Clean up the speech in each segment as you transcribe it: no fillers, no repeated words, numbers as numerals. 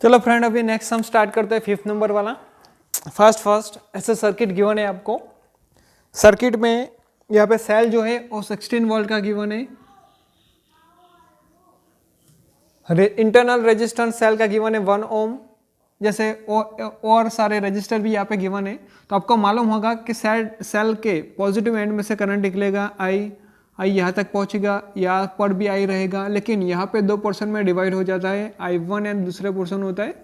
चलो फ्रेंड, अभी नेक्स्ट हम स्टार्ट करते हैं 5th नंबर वाला। फर्स्ट ऐसे सर्किट गिवन है आपको। सर्किट में यहाँ पे सेल जो है वो 16 वोल्ट का गिवन है। इंटरनल रेजिस्टेंस सेल का गिवन है 1 ओम। जैसे और सारे रजिस्टर भी यहाँ पे गिवन है। तो आपको मालूम होगा कि सेल के पॉजिटिव एंड में से करंट निकलेगा आई यहाँ तक पहुँचेगा, यहाँ पर भी आई रहेगा, लेकिन यहाँ पे 2 पोर्शन में डिवाइड हो जाता है, I1 एंड दूसरे पोर्शन होता है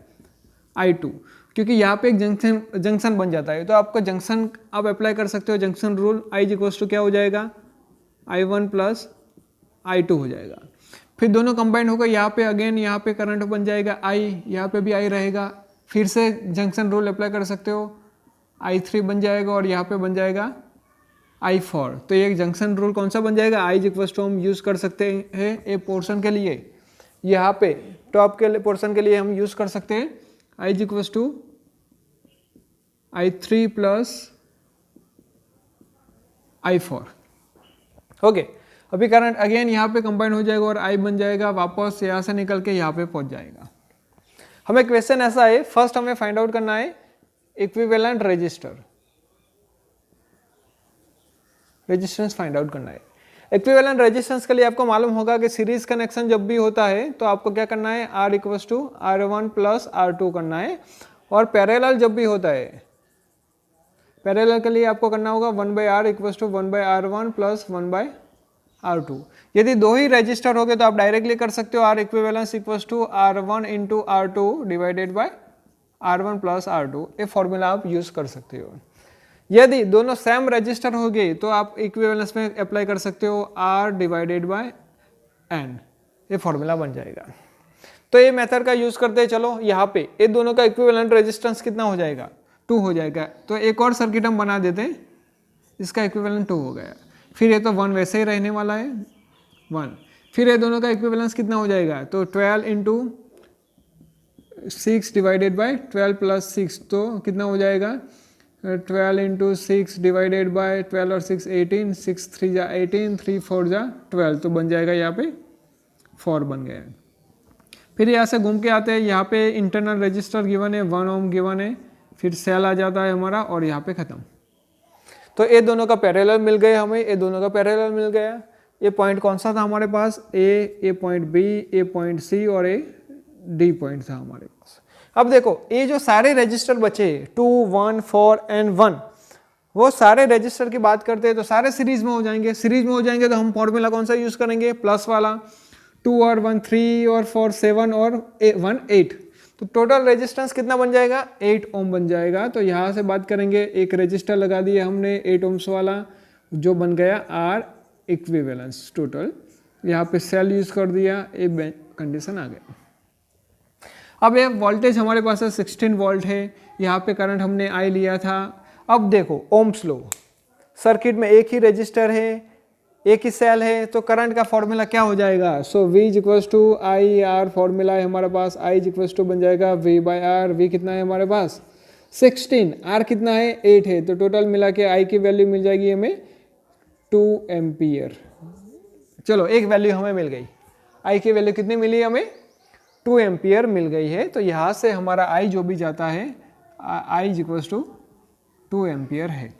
I2, क्योंकि यहाँ पे एक जंक्शन बन जाता है। तो आपको जंक्शन आप अप्लाई कर सकते हो, जंक्शन रूल। I = क्या हो जाएगा, I1 + I2 हो जाएगा। फिर दोनों कंबाइन होकर यहाँ पे अगेन यहाँ पे करंट बन जाएगा I, यहाँ पे भी I रहेगा। फिर से जंक्शन रूल अप्लाई कर सकते हो, I3 बन जाएगा और यहाँ पे बन जाएगा I4। तो ये जंक्शन रूल कौन सा बन जाएगा, I = हम यूज़ कर सकते हैं ए पोर्शन के लिए, यहाँ पे टॉप के पोर्शन के लिए हम यूज़ कर सकते हैं I = I3 + I4। ओके, अभी करंट अगेन यहाँ पे कंबाइन हो जाएगा और I बन जाएगा, वापस यहाँ से निकल के यहाँ पे पहुँच जाएगा। हमें क्वेश्चन ऐसा है, फर्स्ट हमें फाइंड आउट करना है इक्विवेलेंट रेजिस्टेंस फाइंड आउट करना है। इक्विवेलेंट रेजिस्टेंस के लिए आपको मालूम होगा कि सीरीज कनेक्शन जब भी होता है तो आपको क्या करना है, R = R1 + R2 करना है। और पैरेलल जब भी होता है, पैरेलल के लिए आपको करना होगा 1/R = 1/R1 + 1/R2। यदि 2 ही रजिस्टर हो गए तो आप डायरेक्टली कर सकते हो, R equivalence = R1 × R2 / R1 + R2। ये फॉर्मूला आप यूज कर सकते हो। यदि दोनों सेम रजिस्टर हो गए तो आप इक्विवेलेंस में अप्लाई कर सकते हो R / N, ये फॉर्मूला बन जाएगा। तो ये मेथड का यूज करते हैं। चलो यहाँ पे ये दोनों का इक्विवेलेंट रेजिस्टेंस कितना हो जाएगा, 2 हो जाएगा। तो एक और सर्किट हम बना देते हैं, इसका इक्विवेलेंट 2 हो गया। फिर ये तो 1 वैसे ही रहने वाला है 1। फिर ये दोनों का इक्विवेलेंस कितना हो जाएगा, तो 12 × 6 / 12 + 6, तो कितना हो जाएगा 12 × 6 / 12 और 6 18, 6 3 = 18, 3 4 = 12, तो बन जाएगा यहाँ पे 4 बन गया। फिर यहाँ से घूम के आते हैं, यहाँ पे इंटरनल रजिस्टर गिवन है 1 ओम गिवन है, फिर सेल आ जाता है हमारा और यहाँ पे ख़त्म। तो ये दोनों का पैरेलल मिल गए हमें, ये दोनों का पैरेलल मिल गया। ये पॉइंट कौन सा था हमारे पास, ए पॉइंट बी, ए पॉइंट सी और ए डी पॉइंट था हमारे पास। अब देखो ये जो सारे रजिस्टर बचे 2 1 4 एंड 1, वो सारे रजिस्टर की बात करते हैं तो सारे सीरीज में हो जाएंगे। सीरीज में हो जाएंगे तो हम फॉर्मूला कौन सा यूज करेंगे, प्लस वाला। 2 और 1 3 और 4 7 और 1 8, तो टोटल रेजिस्टेंस कितना बन जाएगा, 8 ओम बन जाएगा। तो यहाँ से बात करेंगे, एक रजिस्टर लगा दिया हमने 8 ओम्स वाला, जो बन गया R इक्विवेलेंस टोटल। यहाँ पे सेल यूज कर दिया, ये कंडीशन आ गया। अब ये वोल्टेज हमारे पास है 16 वोल्ट है, यहाँ पे करंट हमने I लिया था। अब देखो ओम्स लॉ, सर्किट में एक ही रजिस्टर है, एक ही सेल है, तो करंट का फॉर्मूला क्या हो जाएगा, सो V = IR फॉर्मूला है हमारे पास। I = बन जाएगा V/R। V कितना है हमारे पास 16, R कितना है 8 है, तो टोटल मिला के I की वैल्यू मिल जाएगी हमें 2 एम्पियर। चलो एक वैल्यू हमें मिल गई, I की वैल्यू कितनी मिली हमें, 2 एम्पियर मिल गई है। तो यहाँ से हमारा I जो भी जाता है I = 2 एम्पियर है।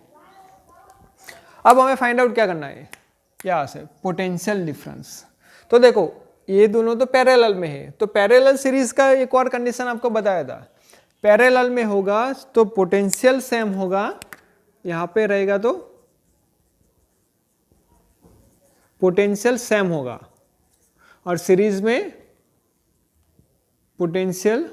अब हमें फाइंड आउट क्या करना है, यहाँ से पोटेंशियल डिफरेंस। तो देखो ये दोनों तो पैरेलल में है, तो पैरेलल सीरीज का एक और कंडीशन आपको बताया था, पैरेलल में होगा तो पोटेंशियल सेम होगा, यहाँ पे रहेगा तो पोटेंशियल सेम होगा, और सीरीज में पोटेंशियल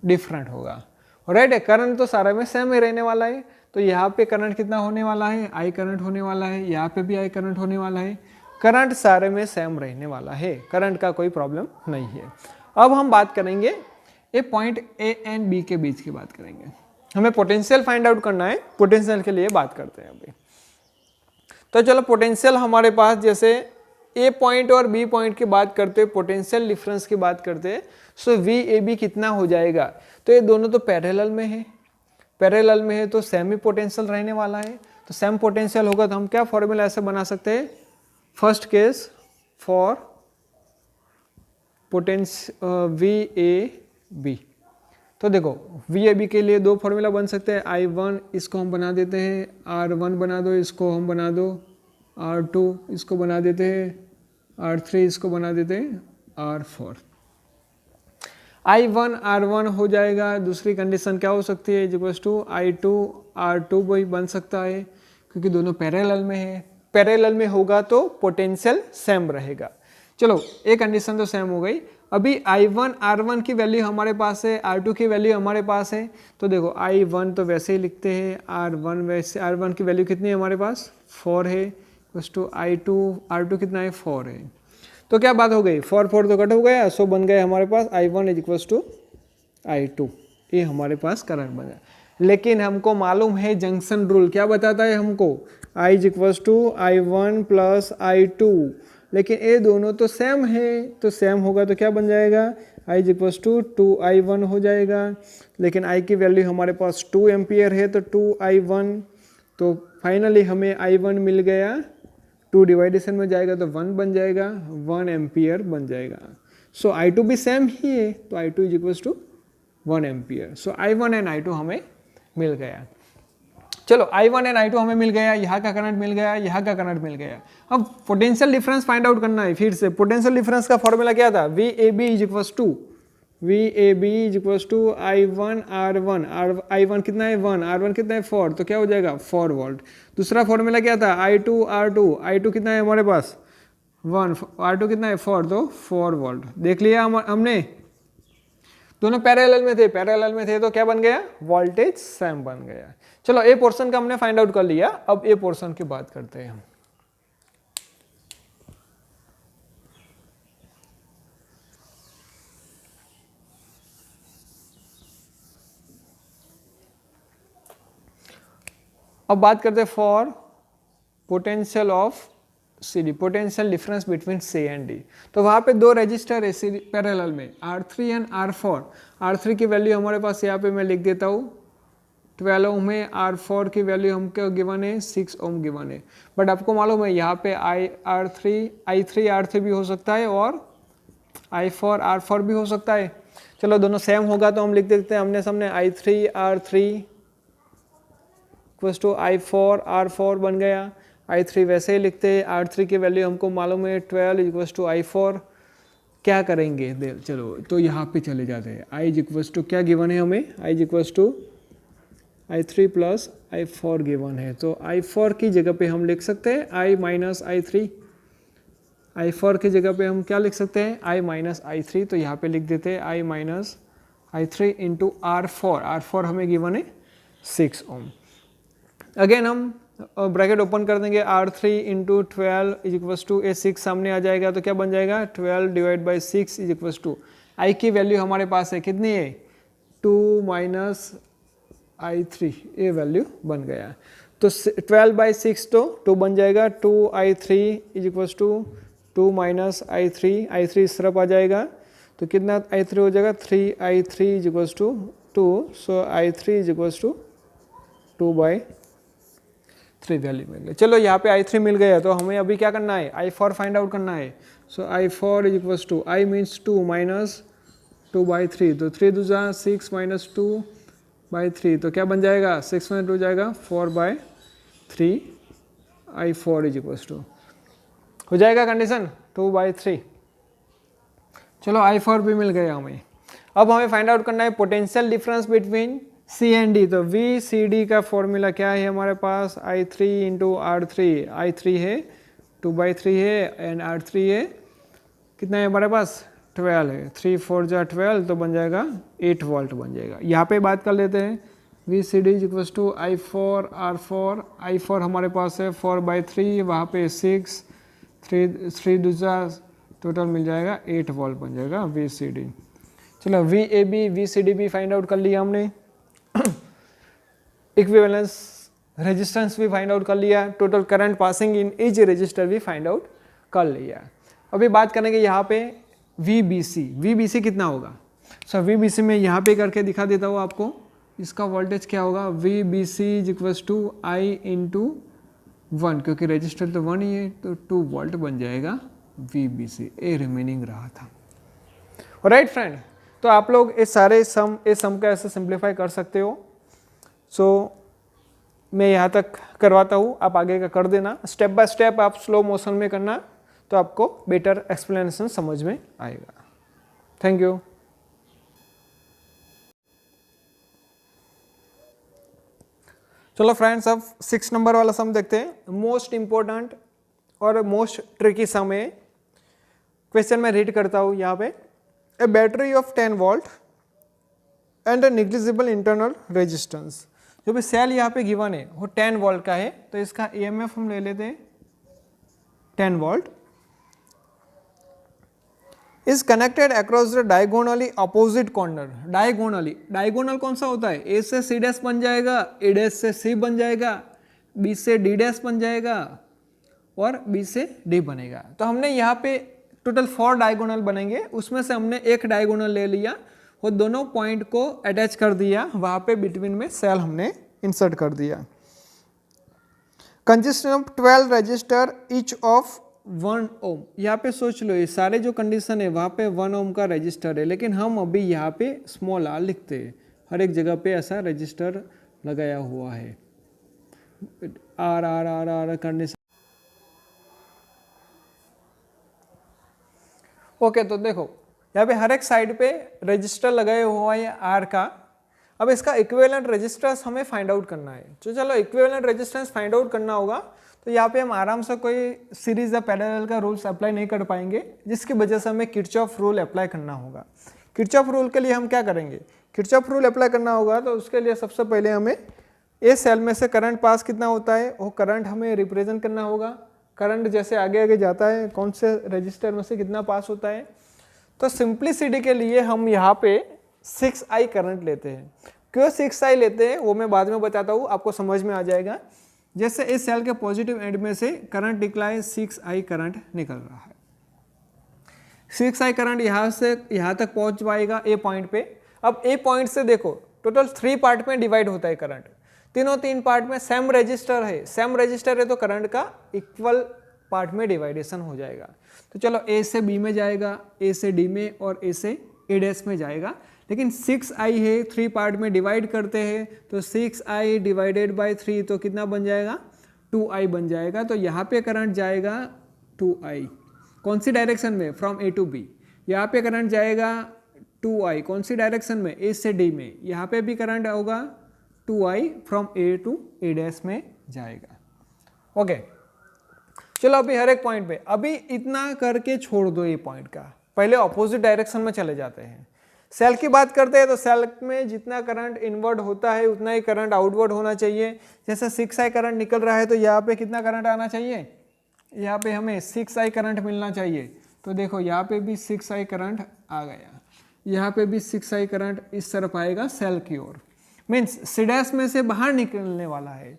डिफरेंट होगा। राइट है, करंट तो सारे में सेम ही रहने वाला है। तो यहाँ पे करंट कितना होने वाला है, I करंट होने वाला है, यहाँ पे भी I करंट होने वाला है। करंट सारे में सेम रहने वाला है, करंट का कोई प्रॉब्लम नहीं है। अब हम बात करेंगे ये पॉइंट A एंड B के बीच की बात करेंगे। हमें पोटेंशियल फाइंड आउट करना है, पोटेंशियल के लिए बात करते हैं अभी। तो चलो पोटेंशियल हमारे पास, जैसे A पॉइंट और B पॉइंट की बात करते हैं, पोटेंशियल डिफरेंस की बात करते हैं, सो VAB कितना हो जाएगा, तो ये दोनों तो पैरेलल में है, पैरेलल में है तो सेम ही पोटेंशियल रहने वाला है। तो सेम पोटेंशियल होगा तो हम क्या फॉर्मूला ऐसे बना सकते हैं, first case for potence VAB। तो देखो VAB के लिए दो फॉर्मूला बन सकते हैं, I1 इसको हम बना देते हैं, R1 बना दो, इसको हम बना दो, R2 इसको बना देते हैं, R3 इसको बना देते हैं, R4। I1 R1 हो जाएगा। दूसरी कंडीशन क्या हो सकती है, इक्वल्स टू I2 R2 वही बन सकता है क्योंकि दोनों पैरेलल में है। पैरेलल में होगा तो पोटेंशियल सेम रहेगा। चलो एक कंडीशन तो सेम हो गई। अभी I1 R1 की वैल्यू हमारे पास है, R2 की वैल्यू हमारे पास है। तो देखो I1 तो वैसे ही लिखते हैं, R1 वैसे, R1 की वैल्यू कितनी है हमारे पास 4 है, इक्वल्स टू I2 R2 कितना है 4 है। तो क्या बात हो गई, 4 4 तो कट हो गया, सो बन गया हमारे पास I1 is equals to I2। ये हमारे पास करंट बना। लेकिन हमको मालूम है जंक्शन रूल क्या बताता है हमको, I is equals to I1 plus I2, लेकिन ये दोनों तो सेम है, तो सेम होगा तो क्या बन जाएगा, I is equals to 2I1 हो जाएगा। लेकिन I की वैल्यू हमारे पास 2 एम्पियर है तो 2I1, तो फाइनली हमें I1 मिल गया, 2 डिवाइडेशन में जाएगा तो 1 बन जाएगा, 1 एम्पियर बन जाएगा। सो I2 भी सेम ही है, तो I2 is equals to 1 ampere. So I1 and I2 हमें मिल गया। चलो I1 एंड I2 हमें मिल गया, यहाँ का करंट मिल गया, यहाँ का करंट मिल गया। अब पोटेंशियल डिफरेंस फाइंड आउट करना है। फिर से पोटेंशियल डिफरेंस का फॉर्मूला क्या था, VAB is equals to I1 R1, I1 कितना है 1, R1 कितना है 4, तो क्या हो जाएगा 4 वोल्ट। दूसरा फॉर्मूला क्या था I2 R2, I2 कितना है हमारे पास 1, R2 कितना है 4, तो 4 वोल्ट। देख लिया हमने, दोनों पैरेलल में थे तो क्या बन गया, वोल्टेज सेम बन गया। चलो ए पोर्शन का हमने फाइंड आउट कर लिया। अब ए पोर्शन की बात करते हैं हम। अब बात करते हैं for potential of CD, potential difference between C and D। तो वहाँ पे दो रजिस्टर है CD पैरेलल में, R3 एंड R4। R3 की वैल्यू हमारे पास यहाँ पे मैं लिख देता हूँ 12 ओम है, R4 की वैल्यू हमको गिवन है 6 ओम गिवन है। बट आपको मालूम है यहाँ पे I3 R3 भी हो सकता है और I4 R4 भी हो सकता है। चलो दोनों सेम होगा तो हम लिख देते हैं हमने सामने I3 R3 equals to I4 R4 बन गया। I3 वैसे ही लिखते हैं, R3 की वैल्यू हमको मालूम है 12 इक्वल्स टू I4। क्या करेंगे, चलो तो यहाँ पे चले जाते हैं। I इक्वल्स टू क्या गिवन है हमें, I equals to I3 plus I4 given है। तो I4 की जगह पे हम लिख सकते हैं I माइनस I3। I4 की जगह पे हम क्या लिख सकते हैं, I माइनस I3। तो यहाँ पे लिख देते हैं I minus I3 into R4 हमें गिवन है 6 ओम। अगेन हम ब्रैकेट ओपन कर देंगे, R3 into 12 is equals to, a 6 सामने आ जाएगा तो क्या बन जाएगा 12 divide by 6 is equals to, I की वैल्यू हमारे पास है कितनी है 2 माइनस I3, ये वैल्यू बन गया। तो 12 बाई 6 तो 2 बन जाएगा, 2I3 is equals to 2 minus I3 इस तरफ आ जाएगा तो कितना I3 हो जाएगा 3I3 is equals to 2। So I3 is equals to 2/3 value मिल गई। चलो यहाँ पे I3 मिल गया तो हमें अभी क्या करना है, I4 फाइंड आउट करना है। So I4 is equals to, I means 2 minus 2/3, तो 3 दूजा 6 माइनस 2/3 तो क्या बन जाएगा 6 में 2 जाएगा 4/3। I4 इज इक्वल्स टू हो जाएगा कंडीशन 2/3। चलो I4 भी मिल गया हमें। अब हमें फाइंड आउट करना है potential difference between C and D। तो VCD का फॉर्मूला क्या है हमारे पास, I3 इंटू R3। I3 है 2/3 है एंड R3 है कितना है हमारे पास 12 है, 3 4 जा 12 तो बन जाएगा 8 वोल्ट बन जाएगा। यहाँ पे बात कर लेते हैं VCD is equals to I4 R4। I4 हमारे पास है 4/3, वहाँ पे 6 3 दूसरा टोटल मिल जाएगा 8 वोल्ट बन जाएगा VCD। चलो VAB VCD भी फाइंड आउट कर लिया हमने। इक्विवेलेंस रेजिस्टेंस भी फाइंड आउट कर लिया, total current passing in each resistor भी फाइंड आउट कर लिया। अभी बात करेंगे यहाँ पे VBC कितना होगा। सो VBC में यहाँ पे करके दिखा देता हूँ आपको, इसका वोल्टेज क्या होगा, VBC is equals to I into 1, क्योंकि रजिस्टर तो 1 ही है तो 2 वोल्ट बन जाएगा VBC। ए रिमेनिंग रहा था। राइट फ्रेंड, तो आप लोग इस सम का ऐसे सिंप्लीफाई कर सकते हो। सो मैं यहाँ तक करवाता हूँ, आप आगे का कर देना, स्टेप बाय स्टेप आप स्लो मोशन में करना, तो आपको बेटर एक्सप्लेनेशन समझ में आएगा। Thank you. चलो फ्रेंड्स, अब 6 नंबर वाला सम देखते हैं। मोस्ट इंपॉर्टेंट और मोस्ट ट्रिकी सम है। क्वेश्चन मैं रीड करता हूँ यहाँ पे। A battery of 10 volt and a negligible internal resistance. जो भी सेल यहाँ पे गिवन है वो 10 वोल्ट का है, तो इसका EMF हम ले लेते हैं 10 volt. Is connected across the diagonally opposite corner. Diagonal कौन सा होता है? ए से सी डैश बन जाएगा, ए डैश से सी बन जाएगा, बी से डी डैश बन जाएगा और बी से डी बनेगा। तो हमने यहाँ पे टोटल 4 डायगोनल बनेंगे, उसमें से हमने एक डायगोनल ले लिया और दोनों पॉइंट को अटैच कर दिया, वहाँ पे बिटवीन में सेल हमने इंसर्ट कर दिया। Consisting of 12 register each of 1 ओम। यहाँ पे सोच लो, ये सारे जो कंडीशन है वहाँ पे 1 ओम का रजिस्टर है, लेकिन हम अभी यहाँ पे स्मॉल आर लिखते हैं, हर एक जगह पे ऐसा रजिस्टर लगाया हुआ है। आर आर आर आर करने से ओके, तो देखो यहाँ पे हर एक साइड पे रजिस्टर लगाया हुआ है आर का। अब इसका इक्विवेलेंट रेजिस्टेंस हमें फाइंड आउट करना है। तो चलो इक्विवेलेंट रेजिस्टेंस फाइंड आउट करना होगा, तो यहाँ पे हम आराम से कोई सीरीज या पैरेलल का रूल्स अप्लाई नहीं कर पाएंगे, जिसकी वजह से हमें किरचॉफ रूल अप्लाई करना होगा। किरचॉफ रूल के लिए हम क्या करेंगे? किरचॉफ रूल अप्लाई करना होगा तो उसके लिए सबसे पहले हमें ए सेल में से करंट पास कितना होता है वो करंट हमें रिप्रेजेंट करना होगा। करंट जैसे आगे आगे जाता है कौन से रजिस्टर में से कितना पास होता है। तो सिंप्लिसिटी के लिए हम यहाँ पे 6I करंट लेते हैं। क्यों 6I लेते हैं वो मैं बाद में बताता हूँ, आपको समझ में आ जाएगा। जैसे इस सेल के पॉजिटिव एंड में से करंट निकला है, 6I करंट निकल रहा है। 6I करंट यहाँ से यहाँ तक पहुँच पाएगा ए पॉइंट पे। अब ए पॉइंट से देखो टोटल 3 पार्ट में डिवाइड होता है करंट, तीनों 3 पार्ट में सेम रजिस्टर है। सेम रजिस्टर है तो करंट का इक्वल पार्ट में डिवाइडेशन हो जाएगा। तो चलो ए से बी में जाएगा, ए से डी में और ए से ए डैश में जाएगा। लेकिन 6I है, 3 पार्ट में डिवाइड करते हैं तो 6I डिवाइडेड बाय 3 तो कितना बन जाएगा? 2I बन जाएगा। तो यहाँ पे करंट जाएगा 2I। कौन सी डायरेक्शन में? From A to B. यहाँ पे करंट जाएगा 2I कौन सी डायरेक्शन में? ए से डी में। यहाँ पे भी करंट होगा 2I from A to A dash में जाएगा। ओके, चलो अभी हर एक पॉइंट पे अभी इतना करके छोड़ दो ये पॉइंट का, पहले ऑपोजिट डायरेक्शन में चले जाते हैं। सेल की बात करते हैं तो सेल में जितना करंट इनवर्ड होता है उतना ही करंट आउटवर्ड होना चाहिए। जैसे 6I करंट निकल रहा है तो यहाँ पे कितना करंट आना चाहिए? यहाँ पे हमें 6I करंट मिलना चाहिए। तो देखो यहाँ पे भी 6I करंट आ गया, यहाँ पे भी 6I करंट इस तरफ आएगा सेल की ओर। मीन्स सी डैश में से बाहर निकलने वाला है।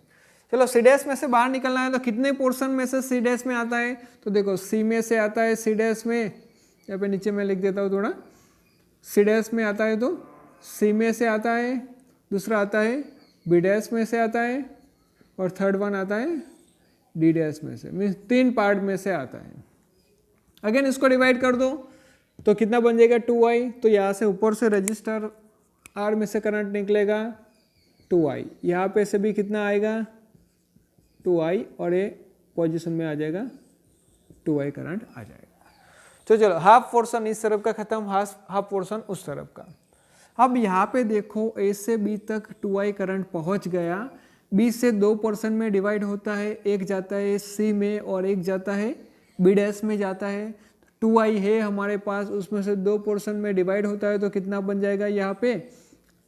चलो सी डैश में से बाहर निकलना है तो कितने पोर्शन में से सी डैश में आता है? तो देखो सी में से आता है सी डैश में, यहाँ पे नीचे मैं लिख देता हूँ थोड़ा, सी डैश में आता है तो सी में से आता है, दूसरा आता है बी डैश में से आता है और थर्ड वन आता है डी डैश में से। मीन्स 3 पार्ट में से आता है। अगेन इसको डिवाइड कर दो तो कितना बन जाएगा? 2I। तो यहाँ से ऊपर से रजिस्टर आर में से करंट निकलेगा 2I, यहाँ पे से भी कितना आएगा? 2I और ये पोजीशन में आ जाएगा 2I करंट आ जाएगा। तो चलो हाफ पोर्शन इस तरफ का खत्म, हाफ पोर्शन उस तरफ का। अब यहाँ पे देखो ए से बी तक 2I करंट पहुँच गया। बी से 2 पोर्शन में डिवाइड होता है, एक जाता है सी में और एक जाता है बी डैश में जाता है। 2I है हमारे पास, उसमें से 2 पोर्शन में डिवाइड होता है तो कितना बन जाएगा? यहाँ पे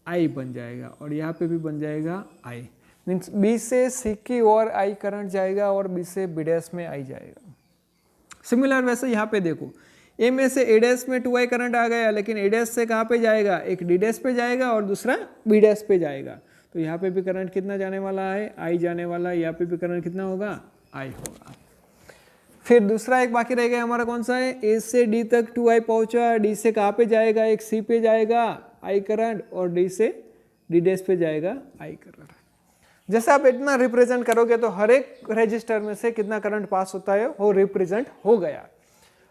I बन जाएगा और यहाँ पे भी बन जाएगा I। मीन्स बी से सी की ओर I करंट जाएगा और बी से बी डैश में I जाएगा। सिमिलर वैसे यहाँ पे देखो ए में से ए डैश में 2I करंट आ गया, लेकिन ए डैश से कहाँ पे जाएगा? एक डी डैश पे जाएगा और दूसरा बी डैश पे जाएगा। तो यहाँ पे भी करंट कितना जाने वाला है? I जाने वाला है। यहाँ पे भी करंट कितना होगा? I होगा। फिर दूसरा एक बाकी रह गया हमारा, कौन सा है? ए से डी तक 2I पहुंचा, डी से कहाँ पे जाएगा? एक सी पे जाएगा I करंट और डी से डी डैश पे जाएगा I करंट। जैसे आप इतना रिप्रेजेंट करोगे तो हर एक रजिस्टर में से कितना करंट पास होता है वो रिप्रेजेंट हो गया।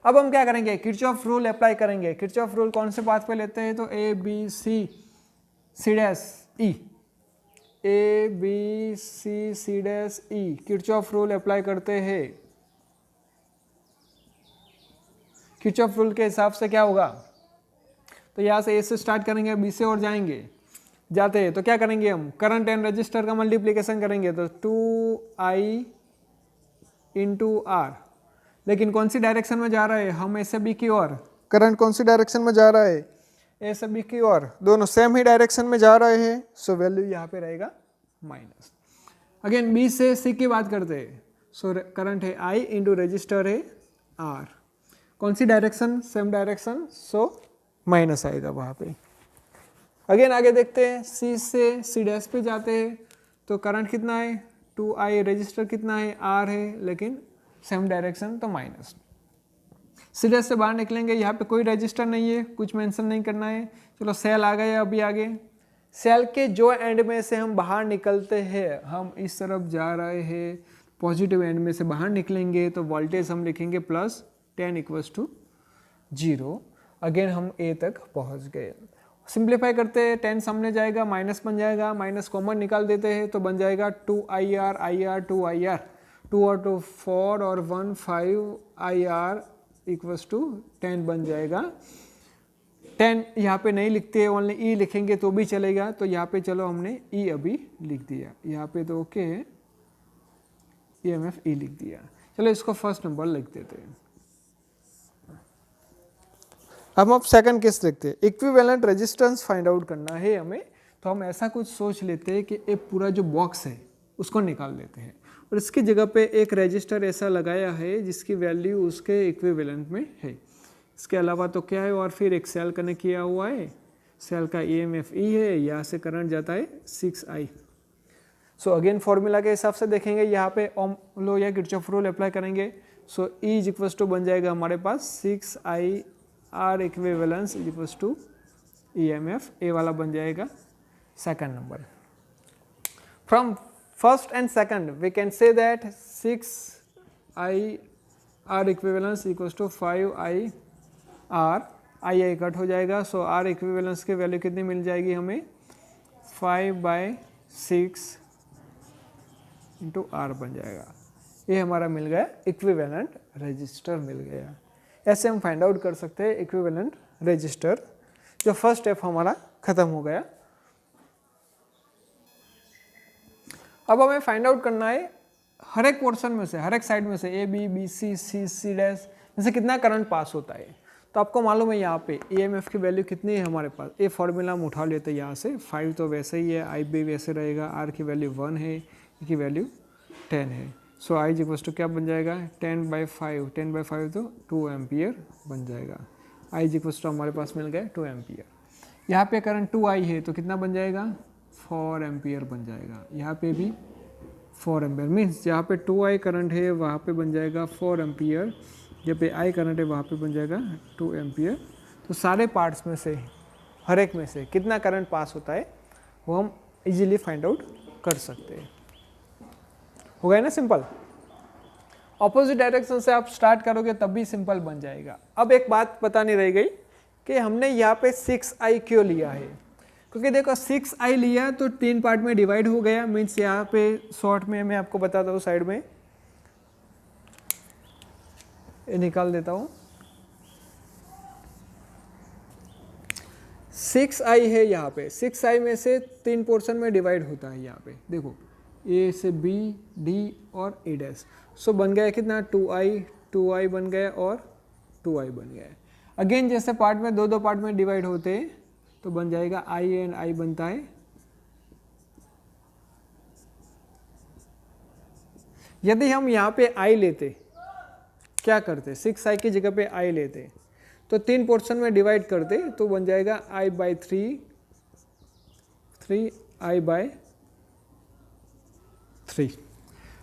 अब हम क्या करेंगे, किरचॉफ रूल अप्लाई करेंगे। किरचॉफ रूल कौन से पाथ पे लेते हैं, तो A B C C dash E, A B C dash E, Kirchhoff rule apply करते हैं। किरचॉफ रूल के हिसाब से क्या होगा, तो यहाँ से ए से स्टार्ट करेंगे, बी से और जाएंगे, जाते हैं तो क्या करेंगे हम, करंट एंड रजिस्टर का मल्टीप्लीकेशन करेंगे, तो 2i इंटू आर, लेकिन कौन सी डायरेक्शन में जा रहा है, हम ए से बी की ओर, करंट कौन सी डायरेक्शन में जा रहा है, ए से बी की ओर, दोनों सेम ही डायरेक्शन में जा रहे हैं, सो वैल्यू यहाँ पे रहेगा माइनस। अगेन बी से सी की बात करते हैं, सो करंट है आई इंटू रजिस्टर है आर, कौन सी direction, same direction, so minus आएगा वहाँ पे। अगेन आगे देखते हैं, सी से सी डैश पे जाते हैं, तो करंट कितना है 2i, रजिस्टर कितना है r है, लेकिन सेम डायरेक्शन तो माइनस। सी डैश से बाहर निकलेंगे, यहाँ पे कोई रजिस्टर नहीं है, कुछ मेंशन नहीं करना है, चलो सेल आ गए। अभी आगे सेल के जो एंड में से हम बाहर निकलते हैं, हम इस तरफ जा रहे हैं, पॉजिटिव एंड में से बाहर निकलेंगे तो वोल्टेज हम लिखेंगे प्लस 10 = 0। अगेन हम ए तक पहुँच गए। सिंप्लीफाई करते हैं, 10 सामने जाएगा, माइनस बन जाएगा, माइनस कॉमन निकाल देते हैं तो बन जाएगा 2ir, ir 2ir, 2 और 2 4 और 1 5ir = 10 बन जाएगा। 10 यहाँ पे नहीं लिखते हैं, ओनली ई लिखेंगे तो भी चलेगा, तो यहाँ पे चलो हमने ई अभी लिख दिया, यहाँ पे तो ओके है, EMF ई लिख दिया। चलो इसको फर्स्ट नंबर लिख देते हैं। अब सेकंड केस देखते हैं, इक्विवेलेंट रेजिस्टेंस फाइंड आउट करना है हमें, तो हम ऐसा कुछ सोच लेते हैं कि एक पूरा जो बॉक्स है उसको निकाल लेते हैं और इसकी जगह पे एक रेजिस्टर ऐसा लगाया है जिसकी वैल्यू उसके इक्विवेलेंट में है। इसके अलावा तो क्या है, और फिर एक सेल कनेक्ट किया हुआ है, सेल का EMF ई है, यहाँ से करंट जाता है 6i। सो अगेन फॉर्मूला के हिसाब से देखेंगे, यहाँ पे ओम लो या किरचॉफ रूल अप्लाई करेंगे, सो ई = बन जाएगा हमारे पास 6i R equivalence = EMF, A वाला बन जाएगा second number. From first and second we can say that 6i R equivalence = 5i R, I cut हो जाएगा, सो R इक्विवेलेंस की वैल्यू कितनी मिल जाएगी हमें, 5/6 × R बन जाएगा। ये हमारा मिल गया इक्विवेलेंट रजिस्टर मिल गया। ऐसे हम फाइंड आउट कर सकते हैं इक्विवेलेंट रजिस्टर। जो फर्स्ट स्टेप हमारा खत्म हो गया। अब हमें फाइंड आउट करना है हर एक पोर्शन में से, हर एक साइड में से, A B B C C C dash में से कितना करंट पास होता है। तो आपको मालूम है यहाँ पे EMF की वैल्यू कितनी है हमारे पास, ये फॉर्मूला हम उठा लेते हैं यहाँ से, 5 तो वैसे ही है, I भी वैसे रहेगा, R की वैल्यू 1 है, E की वैल्यू 10 है। सो I = क्या बन जाएगा, 10/5, 10/5 तो 2 एम्पियर बन जाएगा। I = हमारे पास मिल गया 2 एम्पियर। यहाँ पे करंट 2i है तो कितना बन जाएगा, 4 एम्पियर बन जाएगा। यहाँ पे भी 4 एम्पियर, मीन्स जहाँ पे 2i करंट है वहाँ पे बन जाएगा 4 एम्पियर, जहाँ पे I करंट है वहाँ पे बन जाएगा 2 एम्पियर। तो सारे पार्ट्स में से, हर एक में से कितना करंट पास होता है वो हम इजीली फाइंड आउट कर सकते हैं। हो गया ना सिंपल। ऑपोजिट डायरेक्शन से आप स्टार्ट करोगे तब भी सिंपल बन जाएगा। अब एक बात बतानी रह गई कि हमने यहाँ पे 6i क्यों लिया है, क्योंकि देखो 6i लिया तो 3 पार्ट में डिवाइड हो गया, मीन्स यहाँ पे शॉर्ट में मैं आपको बताता हूँ, साइड में ये निकाल देता हूँ। 6i है यहाँ पे, 6i में से 3 पोर्शन में डिवाइड होता है। यहाँ पे देखो A से B, D और A डैश, सो बन गया कितना 2i बन गया और 2i बन गया। अगेन जैसे पार्ट में दो पार्ट में डिवाइड होते हैं तो बन जाएगा i एंड i बनता है। यदि हम यहाँ पे i लेते, क्या करते, 6i की जगह पे i लेते तो 3 पोर्शन में डिवाइड करते तो बन जाएगा i/3, 3i/3।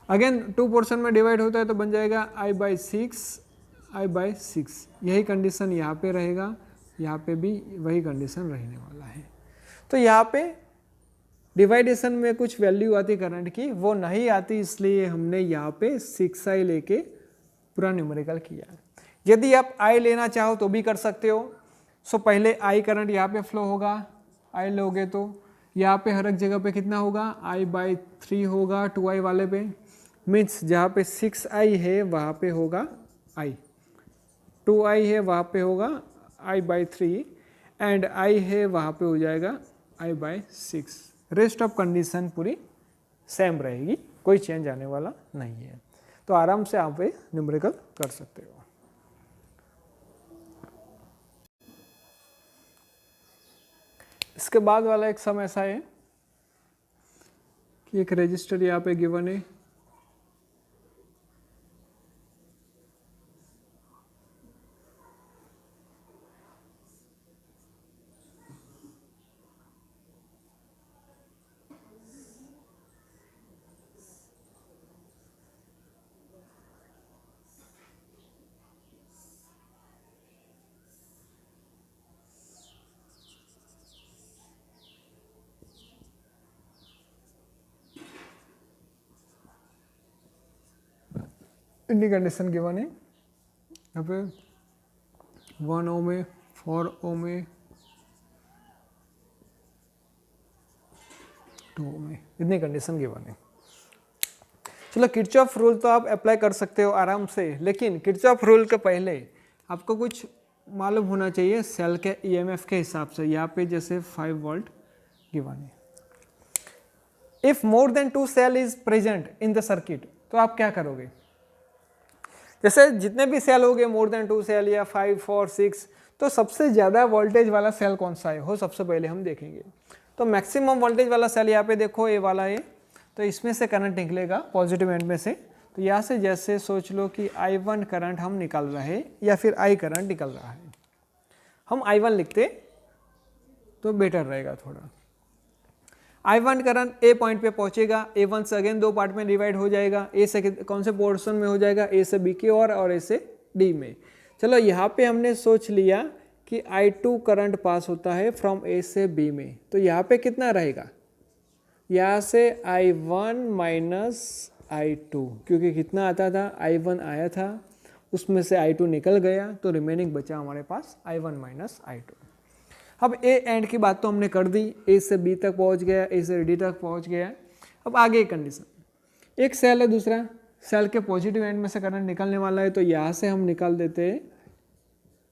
अगेन 2 पोर्शन में डिवाइड होता है तो बन जाएगा i/6, यही कंडीशन यहाँ पे रहेगा, यहाँ पे भी वही कंडीशन रहने वाला है। तो यहाँ पे डिवाइडेशन में कुछ वैल्यू आती करंट की, वो नहीं आती, इसलिए हमने यहाँ पे 6i लेके पूरा न्यूमेरिकल किया। यदि आप आई लेना चाहो तो भी कर सकते हो। सो पहले आई करंट यहाँ पे फ्लो होगा, आई लोगे तो यहाँ पे हर एक जगह पे कितना होगा, I/3 होगा 2i वाले पे, मीन्स जहाँ पे 6i है वहाँ पे होगा i, 2i है वहाँ पे होगा I/3 एंड i है वहाँ पे हो जाएगा I/6। रेस्ट ऑफ कंडीशन पूरी सेम रहेगी, कोई चेंज आने वाला नहीं है। तो आराम से आप ये न्यूमेरिकल कर सकते हो। इसके बाद वाला एक सम ऐसा है कि एक रजिस्टर यहाँ पे गिवन है, इतनी कंडीशन गिवन है यहाँ पे 1 ओम है, 4 ओम है, 2 ओम है, इतनी कंडीशन गिवन है। चलो किरचॉफ रूल तो आप अप्लाई कर सकते हो आराम से, लेकिन किरचॉफ रूल के पहले आपको कुछ मालूम होना चाहिए सेल के ईएमएफ के हिसाब से। यहाँ पे जैसे 5 वोल्ट गिवन है, if more than 2 cell is present in the circuit, तो आप क्या करोगे? जैसे जितने भी सेल हो गए मोर देन 2 सेल या 5, 4, 6, तो सबसे ज़्यादा वोल्टेज वाला सेल कौन सा है हो सबसे पहले हम देखेंगे। तो मैक्सिमम वोल्टेज वाला सेल यहाँ पे देखो ए वाला है, तो इसमें से करंट निकलेगा पॉजिटिव एंड में से। तो यहाँ से जैसे सोच लो कि I1 करंट हम निकाल रहे हैं या फिर I करंट निकल रहा है, हम I1 लिखते तो बेटर रहेगा थोड़ा। I1 करंट ए पॉइंट पे पहुंचेगा, A1 से अगेन 2 पार्ट में डिवाइड हो जाएगा, ए से कौन से पोर्शन में हो जाएगा, ए से बी की ओर और ए से डी में। चलो यहाँ पे हमने सोच लिया कि I2 करंट पास होता है फ्रॉम ए से बी में, तो यहाँ पे कितना रहेगा, यहाँ से I1 माइनस I2, क्योंकि कितना आता था I1 आया था, उसमें से I2 निकल गया, तो रिमेनिंग बचा हमारे पास I1 माइनस I2। अब ए एंड की बात तो हमने कर दी, ए से बी तक पहुंच गया, ए से डी तक पहुंच गया। अब आगे एक कंडीशन, एक सेल है, दूसरा सेल के पॉजिटिव एंड में से करंट निकलने वाला है, तो यहाँ से हम निकाल देते हैं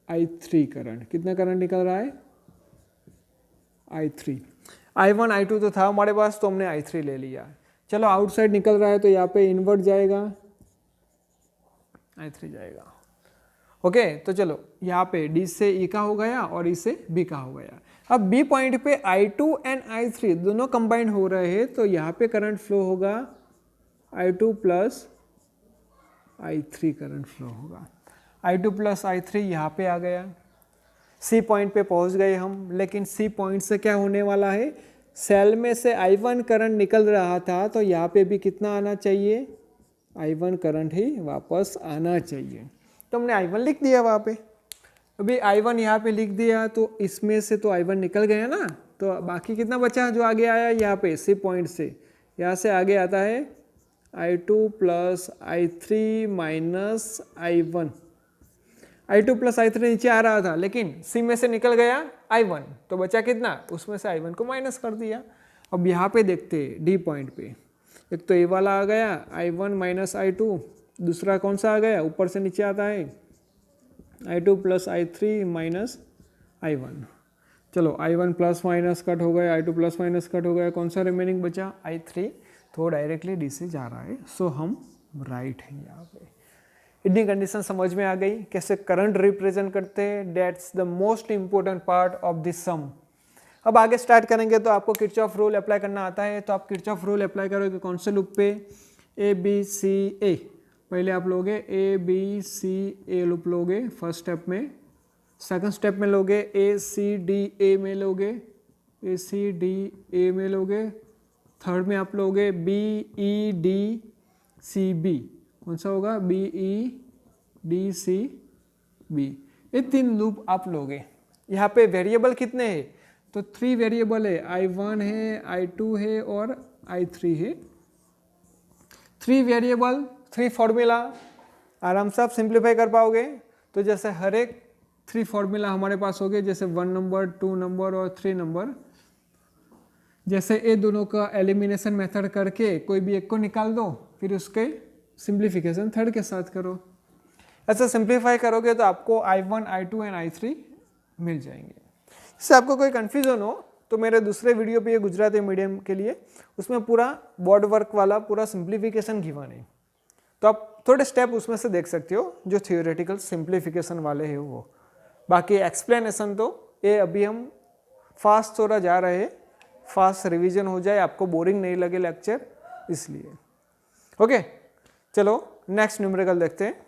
I3 करंट। कितना करंट निकल रहा है, I3। I1 I2 तो था हमारे पास, तो हमने I3 ले लिया। चलो आउटसाइड निकल रहा है, तो यहाँ पे इन्वर्ट जाएगा, I3 जाएगा। ओके तो चलो यहाँ पे D से E का हो गया और E से B का हो गया। अब B पॉइंट पे I2 एंड I3 दोनों कंबाइंड हो रहे हैं, तो यहाँ पे करंट फ्लो होगा I2 plus I3 current flow होगा। I2 प्लस I3 यहाँ पे आ गया, C पॉइंट पे पहुँच गए हम, लेकिन C पॉइंट से क्या होने वाला है, सेल में से I1 करंट निकल रहा था, तो यहाँ पे भी कितना आना चाहिए, I1 करंट ही वापस आना चाहिए। तो हमने I1 लिख दिया वहाँ पे, अभी I1 यहाँ पे लिख दिया, तो इसमें से तो I1 निकल गया ना, तो बाकी कितना बचा जो आगे आया यहाँ पे C पॉइंट से, यहाँ से आगे आता है I2 plus I3 minus I1। I2 plus I3 नीचे आ रहा था, लेकिन C में से निकल गया I1, तो बचा कितना, उसमें से I1 को माइनस कर दिया। अब यहाँ पे देखते D पॉइंट पे, एक तो ए वाला आ गया I1 माइनस I2, दूसरा कौन सा आ गया, ऊपर से नीचे आता है I2 plus I3 minus I1। चलो I1 प्लस माइनस कट हो गया, I2 प्लस माइनस कट हो गया, कौन सा रिमेनिंग बचा, I3, तो डायरेक्टली D से जा रहा है, सो हम राइट हैं यहाँ पे। इतनी कंडीशन समझ में आ गई कैसे करंट रिप्रेजेंट करते हैं, that's the most important part of this sum. अब आगे स्टार्ट करेंगे तो आपको किरचॉफ रूल अप्लाई करना आता है, तो आप किरचॉफ रूल अप्लाई करोगे कौन से लूप पे, ABCA, पहले आप लोगे ABCA लूप लोगे फर्स्ट स्टेप में, सेकंड स्टेप में लोगे ACDA में लोगे, ACDA में लोगे, थर्ड में आप लोगे BEDCB, कौन सा होगा, BEDCB, ये 3 लूप आप लोगे। यहाँ पे वेरिएबल कितने हैं, तो 3 वेरिएबल है, I1 है, I2 है और I3 है। 3 वेरिएबल 3 फॉर्मूला, आराम से आप सिंप्लीफाई कर पाओगे। तो जैसे हर एक 3 फॉर्मूला हमारे पास हो गए, जैसे 1 नंबर, 2 नंबर और 3 नंबर। जैसे ये दोनों का एलिमिनेशन मेथड करके कोई भी एक को निकाल दो, फिर उसके सिंप्लीफिकेशन थर्ड के साथ करो। ऐसा सिंप्लीफाई करोगे तो आपको I1, I2 एंड I3 मिल जाएंगे। इससे आपको कोई कन्फ्यूजन हो तो मेरे दूसरे वीडियो पे, ये गुजराती मीडियम के लिए, उसमें पूरा बोर्ड वर्क वाला पूरा सिंप्लीफिकेशन गिवन है, तो आप थोड़े स्टेप उसमें से देख सकते हो जो थियोरेटिकल सिंप्लीफिकेशन वाले हैं वो। बाकी एक्सप्लेनेशन तो ये अभी हम फास्ट थोड़ा जा रहे हैं, फास्ट रिवीजन हो जाए, आपको बोरिंग नहीं लगे लेक्चर, इसलिए। ओके, चलो नेक्स्ट न्यूमेरिकल देखते हैं।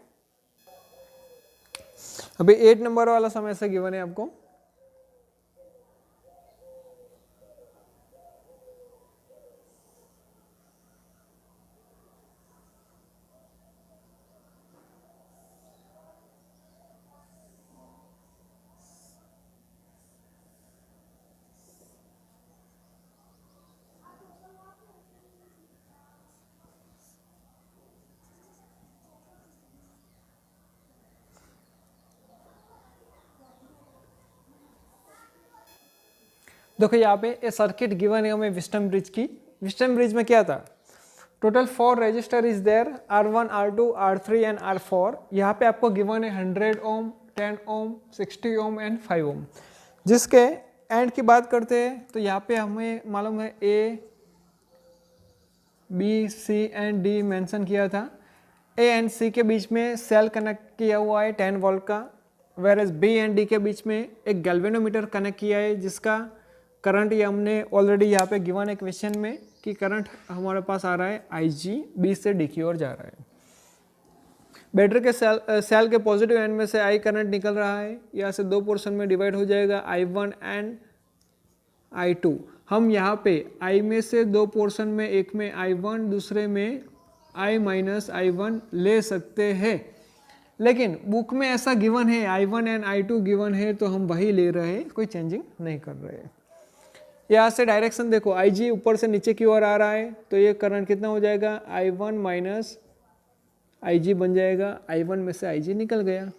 अभी 8 नंबर वाला समस्या गिवन है आपको। देखो यहाँ पे ये सर्किट गिवन है हमें विस्टम ब्रिज की। विस्टम ब्रिज में क्या था, total 4 resistor is there, R1, R2, R3 and R4। यहाँ पे आपको गिवन है 100 ओम, 10 ओम, 60 ओम एंड 5 ओम। जिसके एंड की बात करते हैं तो यहाँ पे हमें मालूम है A, B, C and D mention किया था। A एंड C के बीच में सेल कनेक्ट किया हुआ है 10 वोल्ट का, वेरएज B एंड D के बीच में एक गैल्वेनोमीटर कनेक्ट किया है जिसका करंट ये हमने ऑलरेडी यहाँ पे गिवन है क्वेश्चन में कि करंट हमारे पास आ रहा है IG, B से D की ओर जा रहा है। बैटरी के सेल के पॉजिटिव एंड में से I करंट निकल रहा है, यहाँ से 2 पोर्शन में डिवाइड हो जाएगा, I1 एंड I2। हम यहाँ पे I में से 2 पोर्शन में, एक में I1 दूसरे में I माइनस I1 ले सकते हैं, लेकिन बुक में ऐसा गिवन है I1 एंड I2 गिवन है तो हम वही ले रहे हैं, कोई चेंजिंग नहीं कर रहे हैं। यहाँ से डायरेक्शन देखो, IG ऊपर से नीचे की ओर आ रहा है तो ये करंट कितना हो जाएगा, I1 माइनस IG बन जाएगा, I1 में से IG निकल गया।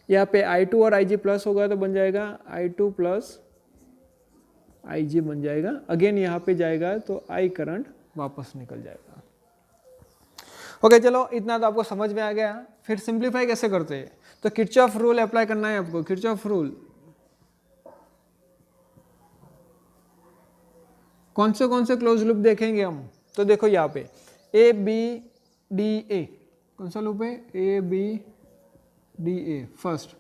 यहाँ पे I2 और IG प्लस होगा तो बन जाएगा I2 प्लस IG बन जाएगा। अगेन यहाँ पे जाएगा तो I करंट वापस निकल जाएगा। ओके, चलो इतना तो आपको समझ में आ गया। फिर सिंप्लीफाई कैसे करते हैं, तो किरचॉफ रूल अप्लाई करना है आपको। किरचॉफ रूल कौन से क्लोज लूप देखेंगे हम, तो देखो यहाँ पे ABDA, कौन सा लूप है, ABDA first,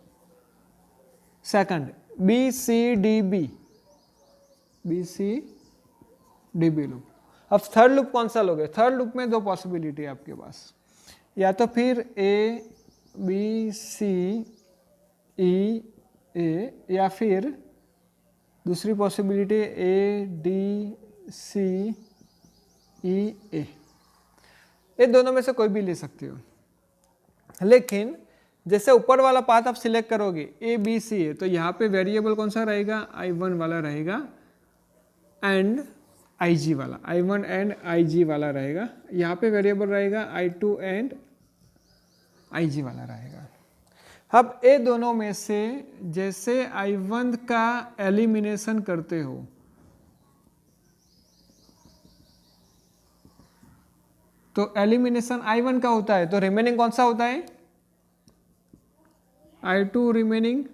second BCDB loop. अब थर्ड लूप कौन सा लोगे, थर्ड लूप में 2 पॉसिबिलिटी है आपके पास, या तो फिर ABCEA या फिर दूसरी पॉसिबिलिटी ADCEA। ये दोनों में से कोई भी ले सकते हो, लेकिन जैसे ऊपर वाला पाथ आप सिलेक्ट करोगे ABCA तो यहाँ पे वेरिएबल कौन सा रहेगा, I1 वाला रहेगा एंड IG वाला, I1 एंड IG वाला रहेगा। यहाँ पे वेरिएबल रहेगा I2 एंड IG वाला रहेगा। अब ये दोनों में से जैसे I1 का एलिमिनेशन करते हो तो एलिमिनेशन I1 का होता है तो रिमेनिंग कौन सा होता है, I2 रिमेनिंग।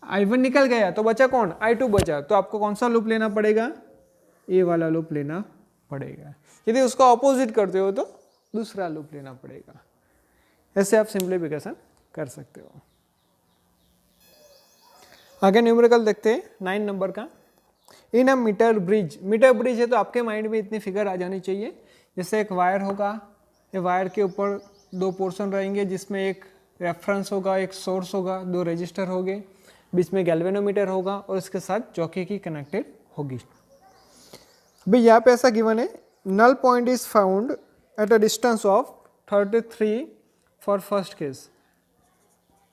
I1 निकल गया तो बचा कौन, I2 बचा, तो आपको कौन सा लूप लेना पड़ेगा, ये वाला लूप लेना पड़ेगा। यदि उसका ऑपोजिट करते हो तो दूसरा लूप लेना पड़ेगा। ऐसे आप सिंप्लीफिकेशन कर सकते हो। आगे न्यूमेरिकल देखते हैं 9 नंबर का। इन अ मीटर ब्रिज, मीटर ब्रिज है तो आपके माइंड में इतनी फिगर आ जानी चाहिए, जैसे एक वायर होगा, ये वायर के ऊपर 2 पोर्शन रहेंगे जिसमें एक रेफरेंस होगा, एक सोर्स होगा, 2 रजिस्टर होंगे, बीच में गैल्वेनोमीटर होगा और इसके साथ चौकी की कनेक्टेड होगी। भाई यहाँ पे ऐसा गिवन है, null point is found at a distance of 33 for first case,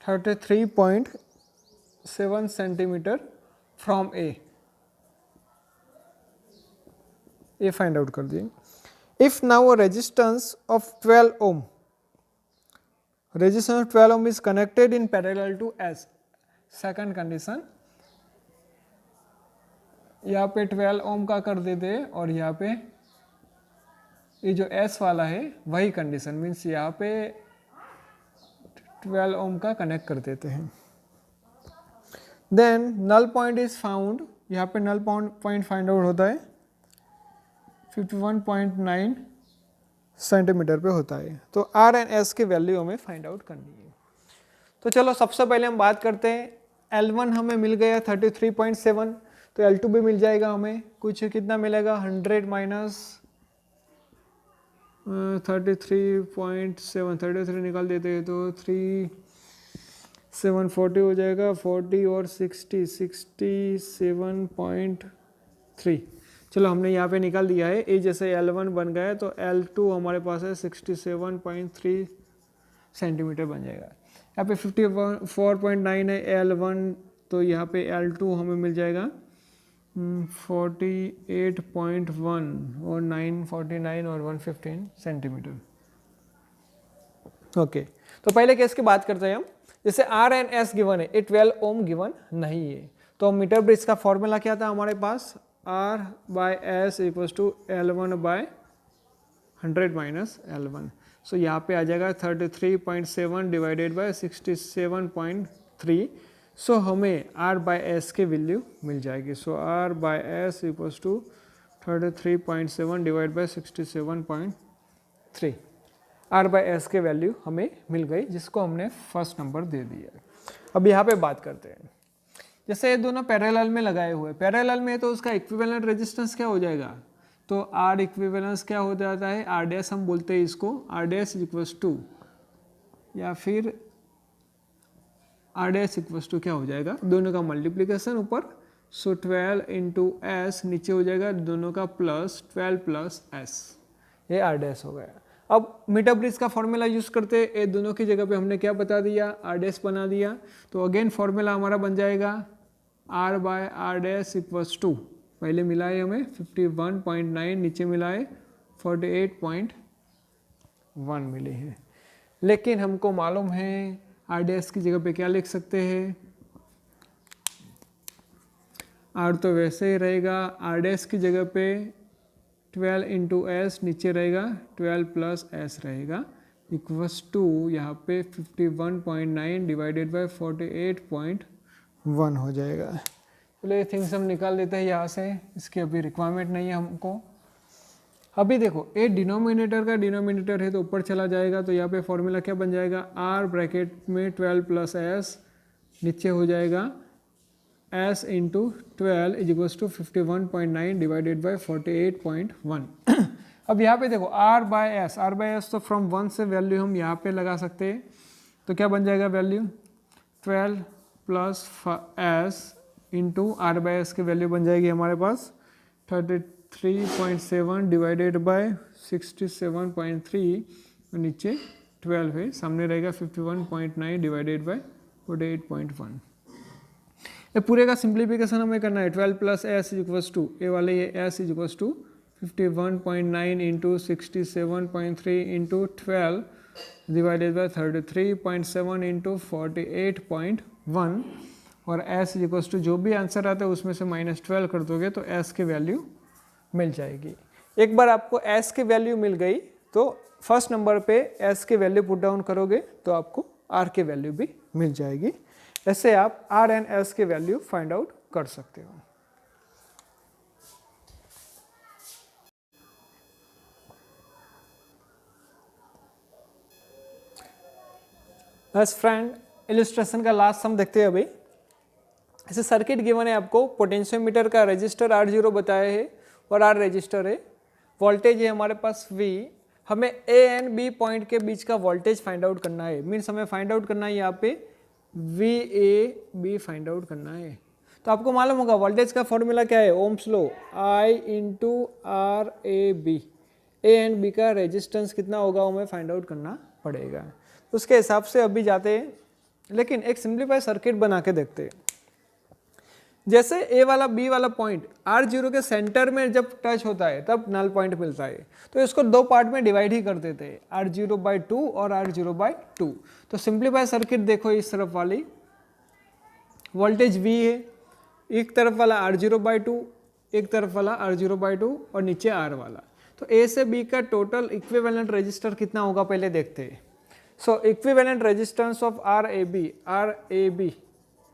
33.7 centimetre from A. ये फाइंड आउट कर दिए। If now a resistance of 12 ohm resistance 12 ohm is connected in parallel to S. Second condition, यहाँ पे 12 ओम का कर देते और यहाँ पे ये जो एस वाला है वही कंडीशन, मीन्स यहाँ पे 12 ओम का कनेक्ट कर देते हैं। Then null point is found, यहाँ पे नल पॉइंट फाइंड आउट होता है 51.9 सेंटीमीटर पे होता है। तो आर एंड एस की वैल्यू हमें फाइंड आउट करनी है। तो चलो सबसे पहले हम बात करते हैं, L1 हमें मिल गया 33.7, तो L2 भी मिल जाएगा हमें, कुछ कितना मिलेगा 100 माइनस 33.7, 33 निकाल देते हैं तो 3740 हो जाएगा, 40 और 60 67.3। चलो हमने यहाँ पे निकाल दिया है, ये जैसे L1 बन गया तो L2 हमारे पास है 67.3 सेंटीमीटर बन जाएगा। यहाँ पे 54.9 है L1, तो यहाँ पे L2 हमें मिल जाएगा 48.1 और 949 और 115 सेंटीमीटर। ओके, तो पहले केस की बात करते हैं हम। जैसे R एंड S गिवन है, ये 12 ओम गिवन नहीं है, तो मीटर ब्रिज का फॉर्मूला क्या था हमारे पास, R by S equals to L1 by 100 minus L1। So यहाँ पे आ जाएगा 33.7 डिवाइडेड बाय 67.3। सो हमें R बाय S की वैल्यू मिल जाएगी। So R by S equals to 33.7 divide by 67.3। R by S के वैल्यू हमें मिल गई, जिसको हमने फर्स्ट नंबर दे दिया। अब यहाँ पे बात करते हैं, जैसे ये दोनों पैरेलल में लगाए हुए, पैरेलल में तो उसका इक्विवेलेंट रेजिस्टेंस क्या हो जाएगा, तो R इक्विवेलेंस क्या हो जाता है, R डैश हम बोलते हैं इसको, R डैश इक्वल्स टू, या फिर R डैश इक्वल्स टू क्या हो जाएगा, दोनों का मल्टीप्लिकेशन ऊपर, सो 12 इंटू एस, नीचे हो जाएगा दोनों का प्लस 12 प्लस एस, ये R डैश हो गया। अब मीटर ब्रिज का फॉर्मूला यूज़ करते हैं, ये दोनों की जगह पे हमने क्या बता दिया, R डैश बना दिया, तो अगेन फॉर्मूला हमारा बन जाएगा R by R dash equals to, पहले मिला है हमें 51.9, नीचे मिला है 48.1 मिले हैं। लेकिन हमको मालूम है R डैश की जगह पे क्या लिख सकते हैं, R तो वैसे ही रहेगा, R डैश की जगह पे 12 इंटू एस, नीचे रहेगा 12 प्लस एस रहेगा, इक्वल्स टू यहाँ पे 51.9 डिवाइडेड बाय 48.1 हो जाएगा। चलो ये थिंग्स हम निकाल देते हैं यहाँ से, इसकी अभी रिक्वायरमेंट नहीं है हमको। अभी देखो ये डिनोमिनेटर का डिनोमिनेटर है तो ऊपर चला जाएगा, तो यहाँ पे फॉर्मूला क्या बन जाएगा, R ब्रैकेट में 12 प्लस एस, नीचे हो जाएगा s into 12 is equals to 51.9 divided by 48.1। अब यहाँ पे देखो R बाय एस, तो फ्रॉम 1 से वैल्यू हम यहाँ पे लगा सकते हैं, तो क्या बन जाएगा value 12 plus S into R by S की वैल्यू बन जाएगी हमारे पास 33.7 डिवाइडेड बाय 67.3, नीचे 12 है, सामने रहेगा 51.9 डिवाइडेड बाय 48.1। ये पूरे का सिंप्लीफिकेशन हमें करना है, 12 plus S equals to, A वाले ये S equals to 51.9 into 67.3 into 12 divided by 33.7 into 48.1, और एस इक्वल्स टू जो भी आंसर आता है उसमें से -12 कर दोगे तो एस की वैल्यू मिल जाएगी। एक बार आपको एस की वैल्यू मिल गई तो फर्स्ट नंबर पे एस की वैल्यू पुट डाउन करोगे तो आपको आर की वैल्यू भी मिल जाएगी। ऐसे आप आर एंड एस की वैल्यू फाइंड आउट कर सकते हो। बस फ्रेंड, इलस्ट्रेशन का लास्ट सम देखते हैं अभी। ऐसे सर्किट गिवन है आपको, पोटेंशियोमीटर का रजिस्टर R0 बताया है और R रजिस्टर है, वोल्टेज है हमारे पास V, हमें A एंड B पॉइंट के बीच का वोल्टेज फाइंड आउट करना है। मीन्स हमें फाइंड आउट करना है यहाँ पे VAB फाइंड आउट करना है। तो आपको मालूम होगा वोल्टेज का फॉर्मूला क्या है, Ohm's law, I into RAB, A and B का रेजिस्टेंस कितना होगा हमें फाइंड आउट करना पड़ेगा। उसके हिसाब से अभी जाते हैं, लेकिन एक सिंप्लीफाई सर्किट बना के देखते हैं। जैसे ए वाला बी वाला पॉइंट R0 के सेंटर में जब टच होता है तब नल पॉइंट मिलता है, तो इसको दो पार्ट में डिवाइड ही कर देते हैं, R0/2 और R0/2। तो सिंप्लीफाई सर्किट देखो, इस तरफ वाली वोल्टेज V है, एक तरफ वाला R0/2, एक तरफ वाला R0/2 और नीचे R वाला। तो A से B का टोटल इक्विवेलेंट रेजिस्टर कितना होगा पहले देखते हैं। सो इक्विवेलेंट रेजिस्टेंस ऑफ RAB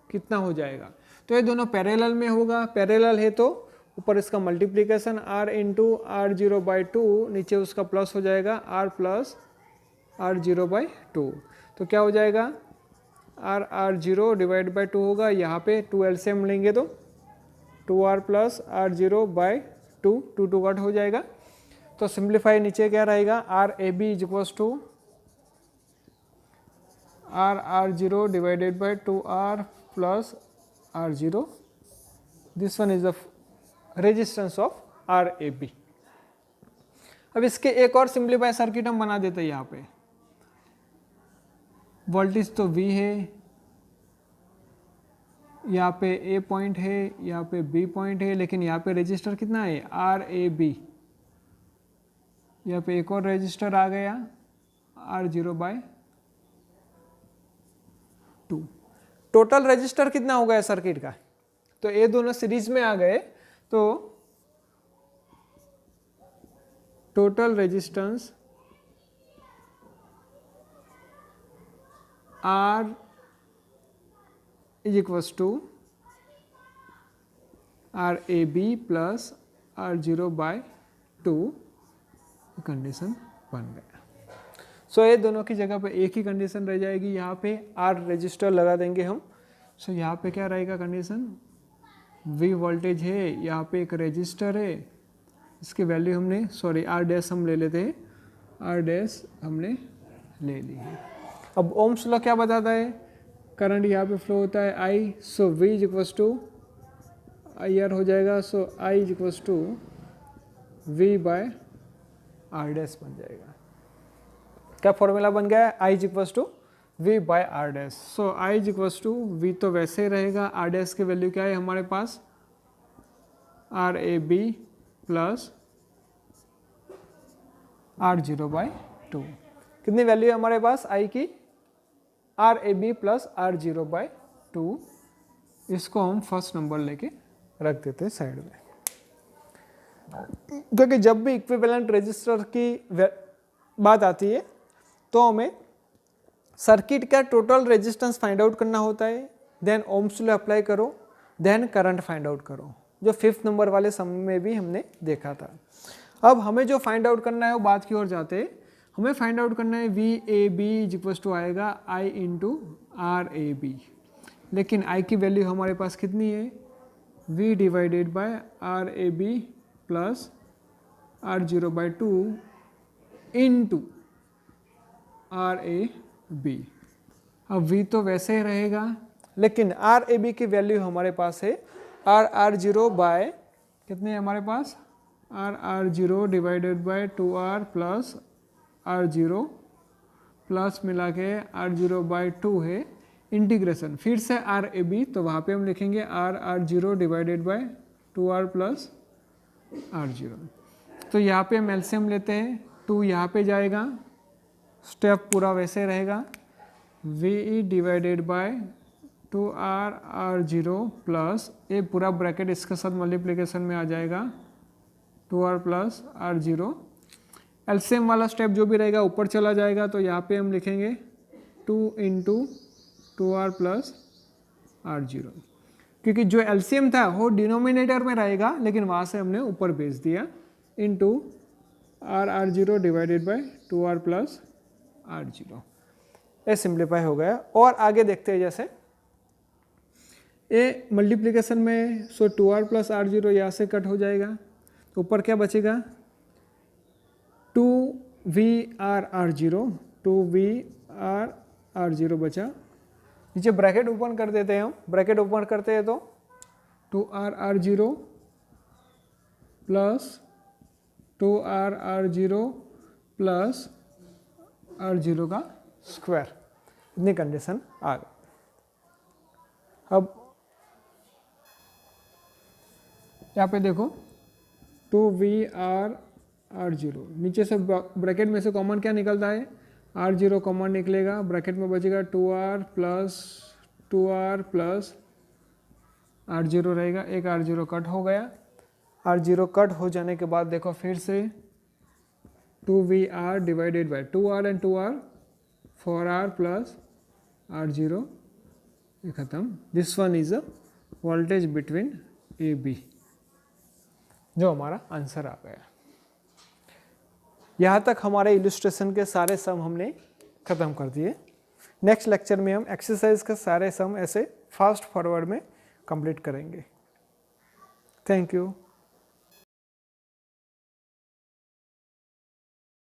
कितना हो जाएगा, तो ये दोनों पैरेलल में होगा, पैरेलल है तो ऊपर इसका मल्टीप्लिकेशन R इंटू R0/2, नीचे उसका प्लस हो जाएगा R प्लस R0/2। तो क्या हो जाएगा, R0 डिवाइड बाई 2 होगा, यहाँ पे 2 LCM लेंगे तो 2R प्लस R0/2, 2 कट हो जाएगा। तो सिंप्लीफाई नीचे क्या रहेगा, RAB is equals to R0 divided by 2R plus R0, this one is the resistance of RAB। अब इसके एक और सिंप्लीफाई सर्किट हम बना देते हैं। यहाँ पे वोल्टेज तो V है, यहाँ पे A पॉइंट है, यहाँ पे B पॉइंट है, लेकिन यहाँ पे रेजिस्टर कितना है RAB। यहाँ पे एक और रेजिस्टर आ गया R0/2। टोटल रेजिस्टर कितना हो गया सर्किट का, तो ये दोनों सीरीज में आ गए, तो total resistance R is equals to RAB plus R0/2 condition बन गया। सो ये दोनों की जगह पे एक ही कंडीशन रह जाएगी, यहाँ पे R रजिस्टर लगा देंगे हम। सो यहाँ पे क्या रहेगा कंडीशन, V वोल्टेज है, यहाँ पे एक रजिस्टर है, इसकी वैल्यू हमने R डैश हम ले लेते हैं, R डैश हमने ले ली है। अब ओम्स लॉ क्या बताता है, करंट यहाँ पे फ्लो होता है I, so V is equals to IR हो जाएगा, so I is equals to V/R dash बन जाएगा। क्या फॉर्मूला बन गया है, I is equals to V/R dash. So I is equals to V तो वैसे ही रहेगा, R डैश की वैल्यू क्या है हमारे पास RAB प्लस R0/2। कितनी वैल्यू है हमारे पास I की, RAB प्लस R0/2। इसको हम फर्स्ट नंबर लेके रख देते हैं साइड में, क्योंकि जब भी इक्विवेलेंट रेजिस्टर की बात आती है तो हमें सर्किट का टोटल रेजिस्टेंस फाइंड आउट करना होता है, देन ओम्स लॉ अप्लाई करो, देन करंट फाइंड आउट करो, जो 5th नंबर वाले सम में भी हमने देखा था। अब हमें जो फाइंड आउट करना है वो बात की ओर जाते हैं। हमें फाइंड आउट करना है VAB इज इक्वल्स टू आएगा I इंटू RAB, लेकिन I की वैल्यू हमारे पास कितनी है, V divided by RAB plus R0/2 into RAB। अब V तो वैसे ही रहेगा, लेकिन RAB की वैल्यू हमारे पास है R0 बाय कितने है हमारे पास, R0 divided by 2R plus R0 plus मिला के R0/2 है, इंटीग्रेशन फिर से RAB, तो वहाँ पे हम लिखेंगे R0 divided by 2R plus R0। तो यहाँ पे हम एलसीएम लेते हैं, 2 यहाँ पे जाएगा, स्टेप पूरा वैसे रहेगा, VE divided by 2R R0 plus ये पूरा ब्रैकेट इसके साथ मल्टीप्लिकेशन में आ जाएगा 2R प्लस R0। एलसीएम वाला स्टेप जो भी रहेगा ऊपर चला जाएगा, तो यहाँ पे हम लिखेंगे 2 इंटू 2R प्लस R0, क्योंकि जो एलसीएम था वो डिनोमिनेटर में रहेगा, लेकिन वहाँ से हमने ऊपर भेज दिया, into R0 divided by 2R plus R0। ये सिंप्लीफाई हो गया। और आगे देखते हैं, जैसे ये मल्टीप्लिकेशन में 2R प्लस R0 यहाँ से कट हो जाएगा, तो ऊपर क्या बचेगा 2VR R0, 2VR R0 बचा, नीचे ब्रैकेट ओपन कर देते हैं हम, ब्रैकेट ओपन करते हैं तो 2R R0 plus 2R R0 plus R0 का स्क्वायर, इतनी कंडीशन आ गई। अब यहाँ पे देखो 2VR R0, नीचे से ब्रैकेट में से कॉमन क्या निकलता है, R0 कॉमन निकलेगा, ब्रैकेट में बचेगा 2R प्लस R0 रहेगा, एक R0 कट हो गया। R0 कट हो जाने के बाद देखो फिर से 2VR divided by 2R and 2R 4R plus R0, ये खत्म। This one is a voltage between A B, जो हमारा आंसर आ गया। यहाँ तक हमारे इलस्ट्रेशन के सारे सम हमने ख़त्म कर दिए। नेक्स्ट लेक्चर में हम एक्सरसाइज के सारे सम ऐसे फास्ट फॉरवर्ड में कंप्लीट करेंगे। Thank you.